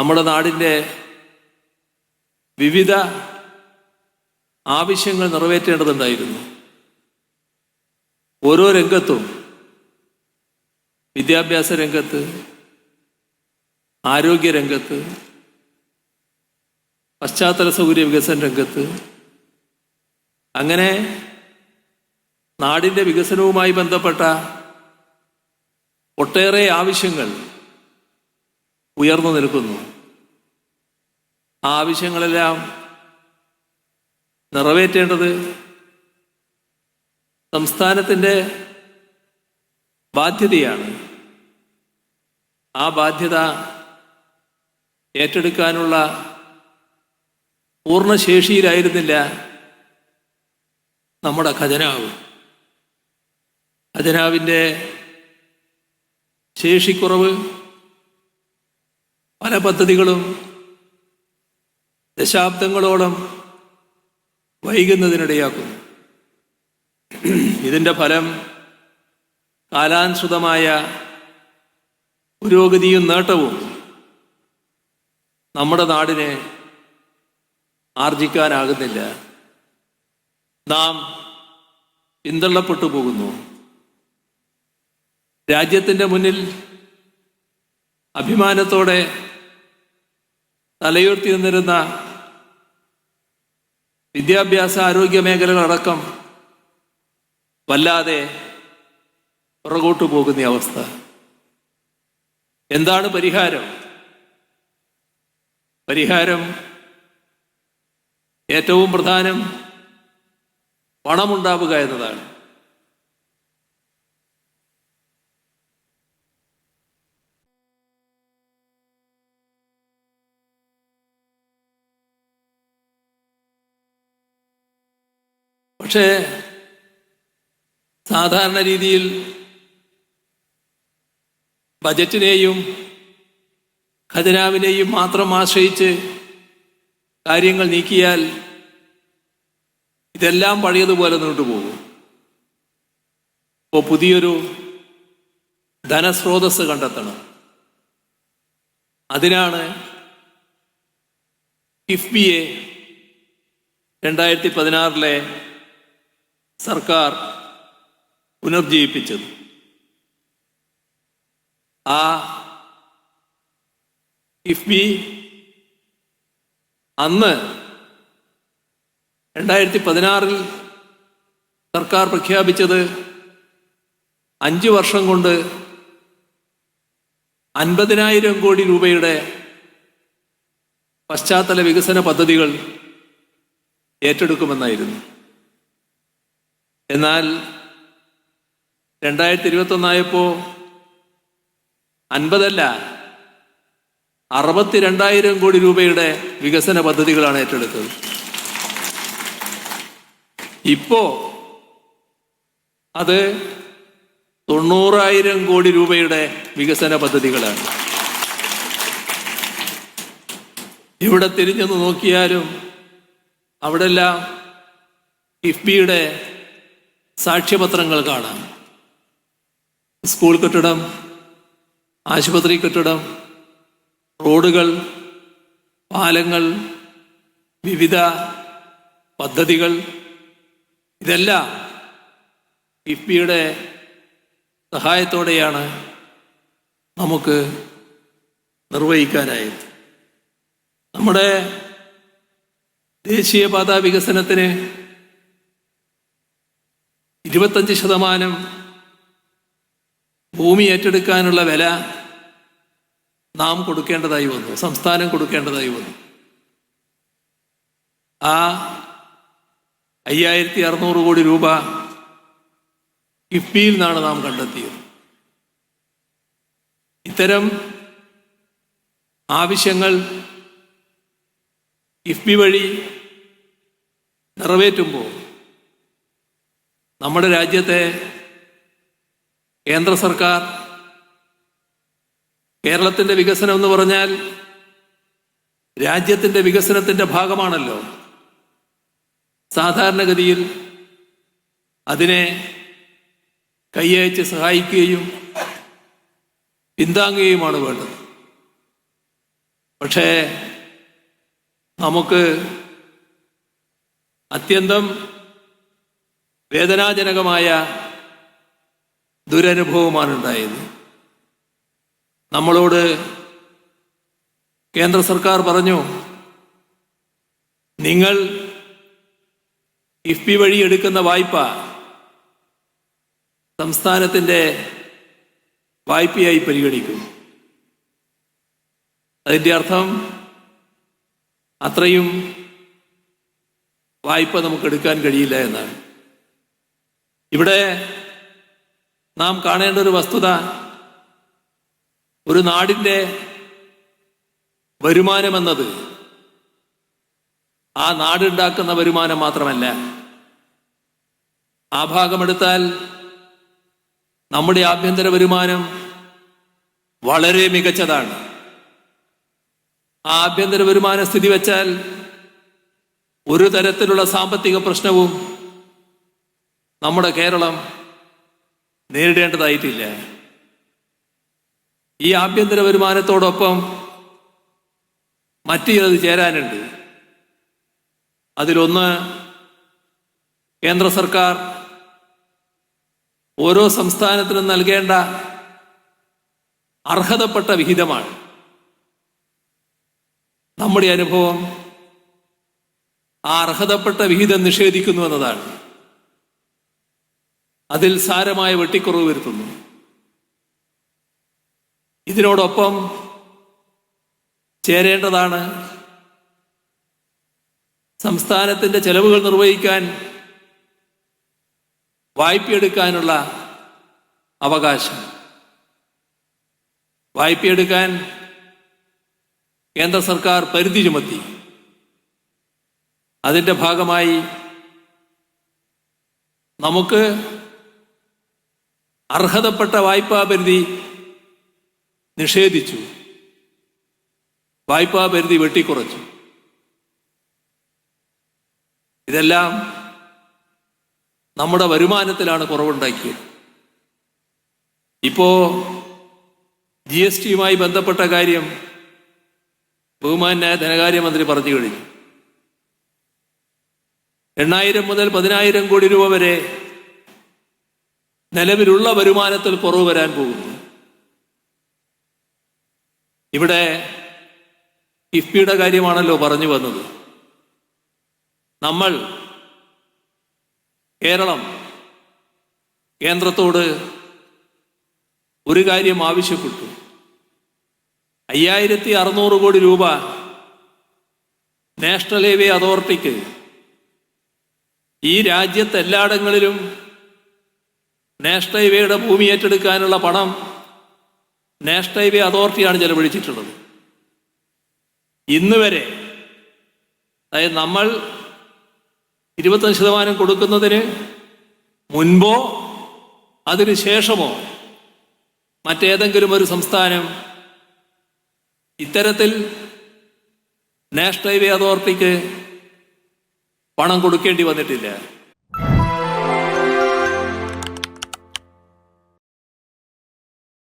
നമ്മുടെ നാടിൻ്റെ വിവിധ ആവശ്യങ്ങൾ നിറവേറ്റേണ്ടതുണ്ടായിരുന്നു. ഓരോ രംഗത്തും, വിദ്യാഭ്യാസ രംഗത്ത്, ആരോഗ്യരംഗത്ത്, പശ്ചാത്തല സൗകര്യ വികസന രംഗത്ത്, അങ്ങനെ നാടിൻ്റെ വികസനവുമായി ബന്ധപ്പെട്ട ഒട്ടേറെ ആവശ്യങ്ങൾ ഉയർന്നു നിൽക്കുന്നു. ആ ആവശ്യങ്ങളെല്ലാം നിറവേറ്റേണ്ടത് സംസ്ഥാനത്തിൻ്റെ ബാധ്യതയാണ്. ആ ബാധ്യത ഏറ്റെടുക്കാനുള്ള പൂർണ്ണശേഷിയിലായിരുന്നില്ല നമ്മുടെ ഖജനാവ്. ഖജനാവിൻ്റെ ശേഷിക്കുറവ് പല പദ്ധതികളും ദശാബ്ദങ്ങളോളം വൈകുന്നതിനിടയാക്കുന്നു. ഇതിൻ്റെ ഫലം കാലാനുസൃതമായ പുരോഗതിയും നേട്ടവും നമ്മുടെ നാടിനെ ആർജിക്കാനാകുന്നില്ല. നാം പിന്തള്ളപ്പെട്ടു പോകുന്നു. രാജ്യത്തിൻ്റെ മുന്നിൽ അഭിമാനത്തോടെ തലയുയർത്തി നിന്നിരുന്ന വിദ്യാഭ്യാസ ആരോഗ്യ മേഖലകളടക്കം വല്ലാതെ പുറകോട്ടു പോകുന്ന അവസ്ഥ. എന്താണ് പരിഹാരം? പരിഹാരം ഏറ്റവും പ്രധാനം പണമുണ്ടാവുക എന്നതാണ്. പക്ഷേ സാധാരണ രീതിയിൽ ബജറ്റിനെയും ഖജനാവിനെയും മാത്രം ആശ്രയിച്ച് കാര്യങ്ങൾ നീക്കിയാൽ ഇതെല്ലാം പഴയതുപോലെ മുന്നോട്ട് പോകും. ഇപ്പോൾ പുതിയൊരു ധനസ്രോതസ് കണ്ടെത്തണം. അതിനാണ് കിഫ്ബിയെ 2016 സർക്കാർ പുനർജീവിപ്പിച്ചത്. ആ കിഫ്ബി അന്ന് 2016 സർക്കാർ പ്രഖ്യാപിച്ചത് 5 വർഷം കൊണ്ട് 50,000 കോടി രൂപയുടെ പശ്ചാത്തല വികസന പദ്ധതികൾ ഏറ്റെടുക്കുമെന്നായിരുന്നു. എന്നാൽ 2021 50 62,000 കോടി രൂപയുടെ വികസന പദ്ധതികളാണ് ഏറ്റെടുത്തത്. ഇപ്പോ അത് 90,000 കോടി രൂപയുടെ വികസന പദ്ധതികളാണ്. ഇവിടെ തിരിഞ്ഞൊന്ന് നോക്കിയാലും അവിടെല്ലാം കിഫ്ബിയുടെ സാക്ഷ്യപത്രങ്ങൾ കാണാം. സ്കൂൾ കെട്ടിടം, ആശുപത്രി കെട്ടിടം, റോഡുകൾ, പാലങ്ങൾ, വിവിധ പദ്ധതികൾ, ഇതെല്ലാം കിഫ്ബിയുടെ സഹായത്തോടെയാണ് നമുക്ക് നിർവഹിക്കാനായത്. നമ്മുടെ ദേശീയപാതാ വികസനത്തിന് 25% ഭൂമി ഏറ്റെടുക്കാനുള്ള വില നാം കൊടുക്കേണ്ടതായി വന്നു, സംസ്ഥാനം കൊടുക്കേണ്ടതായി വന്നു. ആ 5,600 കോടി രൂപ കിഫ്ബിയിൽ നിന്നാണ് നാം കണ്ടെത്തിയത്. ഇത്തരം ആവശ്യങ്ങൾ കിഫ്ബി വഴി നിറവേറ്റുമ്പോൾ നമ്മുടെ രാജ്യത്തെ കേന്ദ്ര സർക്കാർ, കേരളത്തിൻ്റെ വികസനം എന്ന് പറഞ്ഞാൽ രാജ്യത്തിൻ്റെ വികസനത്തിൻ്റെ ഭാഗമാണല്ലോ. സാധാരണഗതിയിൽ അതിനെ കൈയയച്ച് സഹായിക്കുകയും പിന്താങ്ങുകയുമാണ് വേണ്ടത്. പക്ഷേ നമുക്ക് അത്യന്തം വേദനാജനകമായ ദുരനുഭവമാണ് ഉണ്ടായത്. നമ്മളോട് കേന്ദ്ര സർക്കാർ പറഞ്ഞു, നിങ്ങൾ കിഫ്ബി വഴി എടുക്കുന്ന വായ്പ സംസ്ഥാനത്തിൻ്റെ വായ്പയായി പരിഗണിക്കും. അതിൻ്റെ അർത്ഥം അത്രയും വായ്പ നമുക്ക് എടുക്കാൻ കഴിയില്ല എന്നാണ്. ഇവിടെ നാം കാണേണ്ട ഒരു വസ്തുത, ഒരു നാടിൻ്റെ വരുമാനമെന്നത് ആ നാടുണ്ടാക്കുന്ന വരുമാനം മാത്രമല്ല. ആ ഭാഗമെടുത്താൽ നമ്മുടെ ആഭ്യന്തര വരുമാനം വളരെ മികച്ചതാണ്. ആ ആഭ്യന്തര വരുമാന സ്ഥിതി വെച്ചാൽ ഒരു തരത്തിലുള്ള സാമ്പത്തിക പ്രശ്നവും നമ്മുടെ കേരളം നേരിടേണ്ടതായിട്ടില്ല. ഈ ആഭ്യന്തര വരുമാനത്തോടൊപ്പം മറ്റു ചിലത് ചേരാനുണ്ട്. അതിലൊന്ന്, കേന്ദ്ര സർക്കാർ ഓരോ സംസ്ഥാനത്തിനും നൽകേണ്ട അർഹതപ്പെട്ട വിഹിതമാണ്. നമ്മുടെ അനുഭവം ആ അർഹതപ്പെട്ട വിഹിതം നിഷേധിക്കുന്നു എന്നതാണ്. അതിൽ സാരമായ വെട്ടിക്കുറവ് വരുത്തുന്നു. ഇതിനോടൊപ്പം ചേരേണ്ടതാണ് സംസ്ഥാനത്തിൻ്റെ ചെലവുകൾ നിർവഹിക്കാൻ വായ്പയെടുക്കാനുള്ള അവകാശം. വായ്പയെടുക്കാൻ കേന്ദ്ര സർക്കാർ പരിധി ചുമത്തി. അതിൻ്റെ ഭാഗമായി നമുക്ക് അർഹതപ്പെട്ട വായ്പാ പരിധി നിഷേധിച്ചു, വായ്പാ പരിധി വെട്ടിക്കുറച്ചു. ഇതെല്ലാം നമ്മുടെ വരുമാനത്തിലാണ് കുറവുണ്ടാക്കിയത്. ഇപ്പോ GSTയുമായി ബന്ധപ്പെട്ട കാര്യം ബഹുമാന്യ ധനകാര്യമന്ത്രി പറഞ്ഞു കഴിഞ്ഞു. 8,000 മുതൽ 10,000 കോടി രൂപ വരെ നിലവിലുള്ള വരുമാനത്തിൽ കുറവ് വരാൻ പോകുന്നു. ഇവിടെ കിഫ്ബിയുടെ കാര്യമാണല്ലോ പറഞ്ഞു വന്നത്. നമ്മൾ കേരളം കേന്ദ്രത്തോട് ഒരു കാര്യം ആവശ്യപ്പെട്ടു. 5,600 കോടി രൂപ നാഷണൽ ഹൈവേ അതോറിറ്റിക്ക് ഈ രാജ്യത്ത് എല്ലായിടങ്ങളിലും നാഷണൽ ഹൈവേയുടെ ഭൂമി ഏറ്റെടുക്കാനുള്ള പണം നാഷണൽ ഹൈവേ അതോറിറ്റിയാണ് ചെലവഴിച്ചിട്ടുള്ളത്. ഇന്ന് വരെ, അതായത് നമ്മൾ 25% കൊടുക്കുന്നതിന് മുൻപോ അതിന് ശേഷമോ മറ്റേതെങ്കിലും ഒരു സംസ്ഥാനം ഇത്തരത്തിൽ നാഷണൽ ഹൈവേ അതോറിറ്റിക്ക് പണം കൊടുക്കേണ്ടി വന്നിട്ടില്ല.